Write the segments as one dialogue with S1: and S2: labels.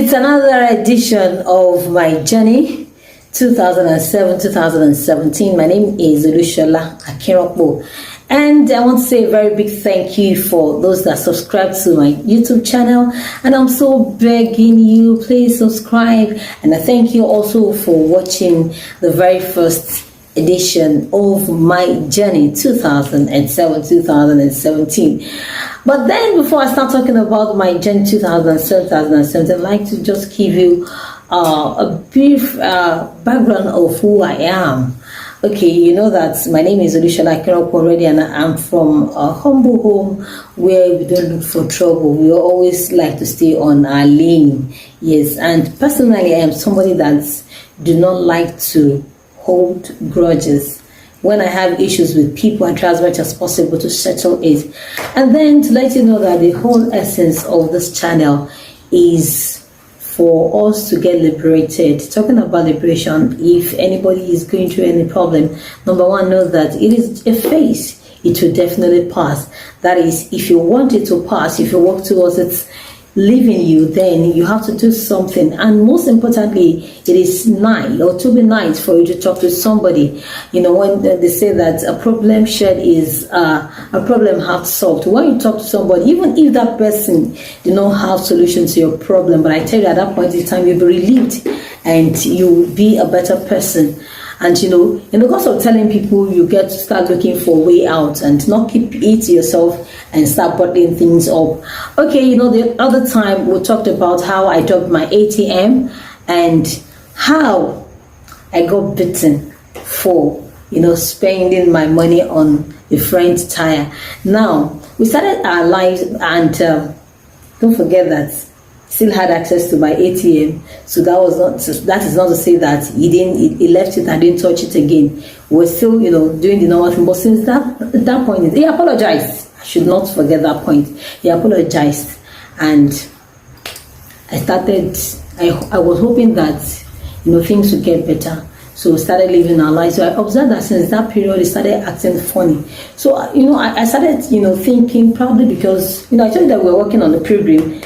S1: It's another edition of my journey 2007-2017. My name is Olushola Akinropo, and I want to say a very big thank you for those that subscribe to my YouTube channel, and I'm so begging you, please subscribe. And I thank you also for watching the very first edition of my journey 2007-2017. But then before I start talking about my journey 2007-2017, I'd like to just give you a brief background of who I am. Okay, you know that my name is Olushola Akinropo already, and I'm from a humble home where we don't look for trouble. We always like to stay on our lane. Yes, and personally I am somebody that do not like to hold grudges. When I have issues with people, I try as much as possible to settle it. And then to let you know that the whole essence of this channel is for us to get liberated. Talking about liberation, if anybody is going through any problem, number one, know that it is a phase. It will definitely pass. That is, if you want it to pass, if you work towards it leaving you, then you have to do something. And most importantly, it is nice or to be nice for you to talk to somebody. You know, when they say that a problem shared is a problem half solved. When you talk to somebody, even if that person do not have solution to your problem, but I tell you, at that point in time, you'll be relieved and you'll be a better person. And you know, in the course of telling people, you get to start looking for a way out and not keep it to yourself and start bottling things up. Okay, you know, the other time we talked about how I dropped my ATM and how I got beaten for, you know, spending my money on a friend's tire. Now, we started our lives, and don't forget that still had access to my ATM, so that is not to say that he left it and didn't touch it again. We're still, you know, doing the normal thing. But since that point, he apologized. I should not forget that point. He apologized, and I was hoping that, you know, things would get better. So we started living our lives. So I observed that since that period, he started acting funny. So, you know, I started, you know, thinking, probably because, you know, I told you that we were working on a piggery,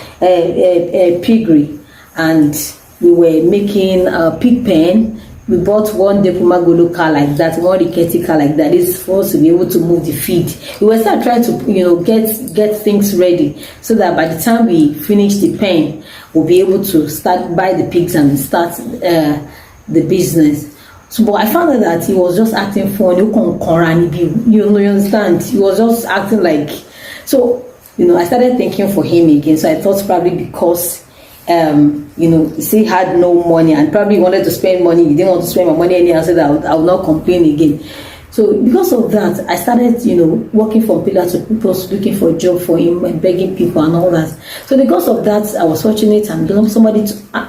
S1: and we were making a pig pen. We bought one Depumagolo car like that, one Riketi car like that. This is for us to be able to move the feed. We were still trying to, you know, get things ready so that by the time we finish the pen, we'll be able to start buy the pigs and start the business. So, but I found out that he was just acting funny. You understand? He was just acting like, so, you know, I started thinking for him again. So I thought probably because, you know, he had no money and probably wanted to spend money. He didn't want to spend my money anyhow, so that I would not complain again. So because of that, I started, you know, working from pillar to post, looking for a job for him and begging people and all that. So because of that, I was fortunate, and somebody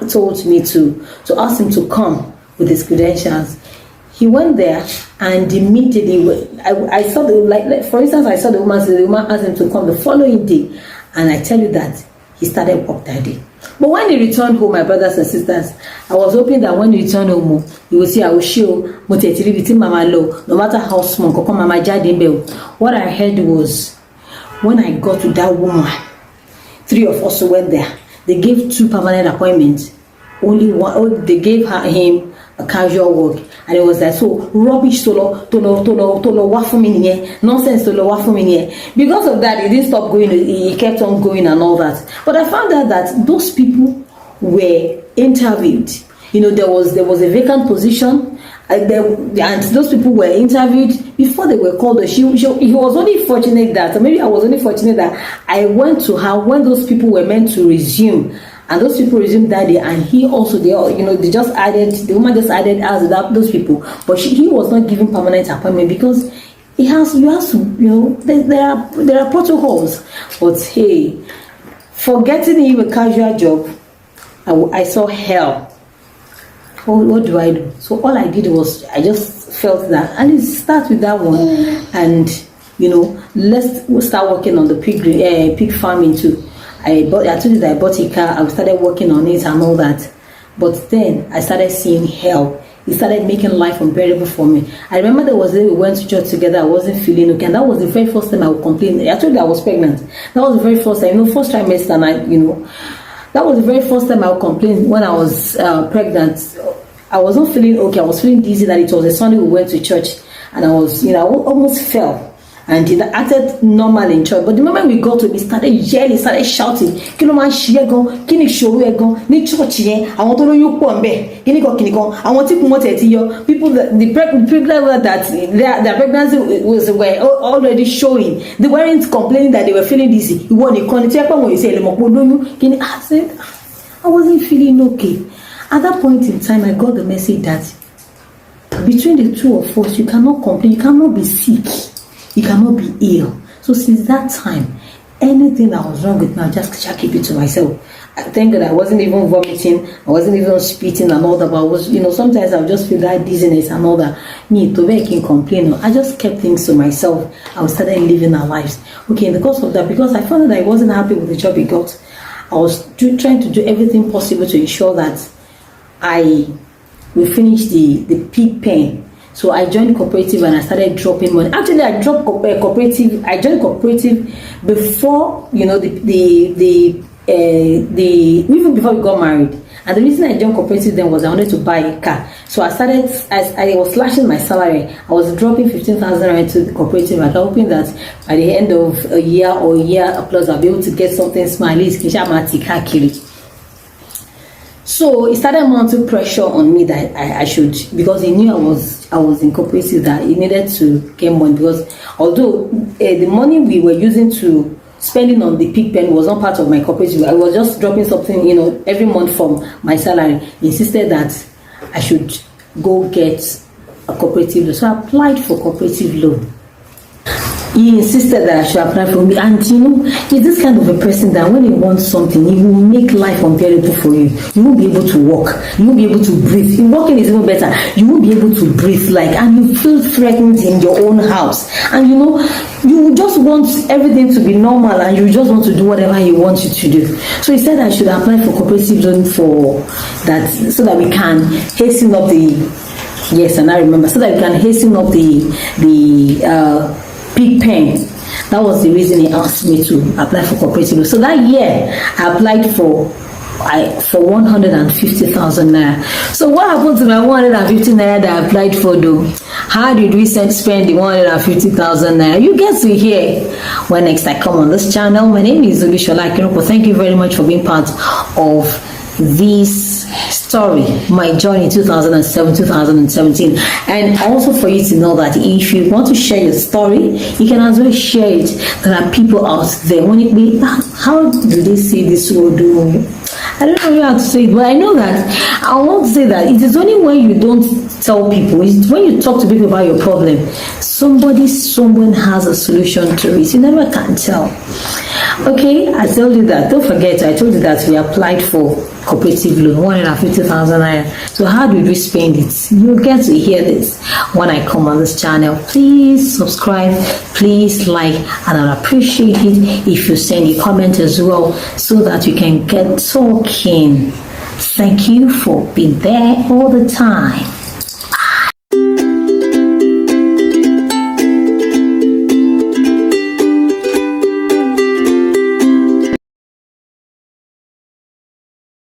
S1: told me to ask him to come with his credentials. He went there, and immediately I saw like for instance, I saw the woman asked him to come the following day, and I tell you that he started work that day. But when he returned home, my brothers and sisters, I was hoping that when he returned home, he would say, I will show mama low, no matter how small, mama. What I heard was, when I got to that woman, 3 of us went there. They gave 2 permanent appointments. Only one, they gave him a casual work, and it was like, so rubbish tolo nonsense tolo. Because of that, he didn't stop going. He kept on going and all that. But I found out that those people were interviewed. You know, there was a vacant position, and those people were interviewed before they were called. He was only fortunate that, or maybe I was only fortunate that I went to her when those people were meant to resume. And those people resumed that day, and he also, the woman just added us without those people, but he was not given permanent appointment because you have to, you know, there are protocols. But hey, for getting him a casual job, I saw hell. What do I do? So all I did was, I just felt that, and let's start with that one, and you know, let's start working on the pig farming too. I told you that I bought a car, I started working on it and all that. But then I started seeing hell. It started making life unbearable for me. I remember there was a day we went to church together, I wasn't feeling okay, and that was the very first time I would complain. I told you I was pregnant. That was the very first time, first trimester, and That was the very first time I would complain when I was pregnant. I was not feeling okay. I was feeling dizzy. That it was a Sunday we went to church, and I was, I almost fell. And he acted normal in church, but the moment we got to it, he started yelling, started shouting. Kí ló máa ń ṣe ẹ́ gan? Kí ni ìṣòro ẹ gan? Ní church yẹn, àwọn tó lóyún pọ̀ ńbẹ̀. Kí ni kan? Àwọn tí kò mọ̀ tẹ̀ ti yọ. People, the pregnant that their pregnancy were already showing. They weren't complaining that they were feeling dizzy. Ìwọ nìkan ni tí ẹ pẹ́ wọ̀n yìí ṣe ẹlẹ́mọ̀ pọ̀ lóyún. Kí ni? I said, I wasn't feeling okay. At that point in time, I got the message that between the two of us, you cannot complain, you cannot be sick. You cannot be ill. So since that time, anything that was wrong with me, I just keep it to myself. I thank God I wasn't even vomiting, I wasn't even spitting and all that. But I was, sometimes I would just feel that dizziness and all that. Me, to make him complain. I just kept things to myself. I started living our lives. Okay, in the course of that, because I found that I wasn't happy with the job he got, I was trying to do everything possible to ensure that we finish the pig pen. So I joined cooperative and I started dropping money. Actually, I joined cooperative before, even before we got married. And the reason I joined cooperative then was I wanted to buy a car. So I started, as I was slashing my salary, I was dropping 15,000 into the cooperative. I was hoping that by the end of a year or a year plus, I'll be able to get something small, at least. So it started mounting pressure on me that I should, because he knew I was in cooperative, that he needed to get money, because although the money we were using to spending on the pig pen was not part of my cooperative, I was just dropping something, every month from my salary. He insisted that I should go get a cooperative loan. So I applied for cooperative loan. He insisted that I should apply for me, and he's this kind of a person that when he wants something, he will make life unbearable for you. You won't be able to walk, you won't be able to breathe. In walking is even better. You won't be able to breathe, and you feel threatened in your own house, and you just want everything to be normal, and you just want to do whatever he wants you to do. So he said I should apply for cooperative loan for that, so that we can hasten up so that we can hasten up the pig pen. That was the reason he asked me to apply for cooperative. So that year I applied for 150,000 naira. So what happened to my 150 naira that I applied for though? How did we spend the 150,000 naira? You get to hear when next I come on this channel. My name is Olusola Akinropo. Thank you very much for being part of this story, my journey 2007-2017, and also for you to know that if you want to share your story, you can as well share it. There are people out there when how do they say this word? I don't know how to say it, but I know that I want to say that it is only when you don't tell people, it's when you talk to people about your problem, someone has a solution to it. You never can tell. Okay, I told you that. Don't forget, I told you that we applied for cooperative loan, 150,000 naira. So how did we spend it? You'll get to hear this when I come on this channel. Please subscribe, please like, and I'll appreciate it if you send a comment as well, so that we can get talking. Thank you for being there all the time.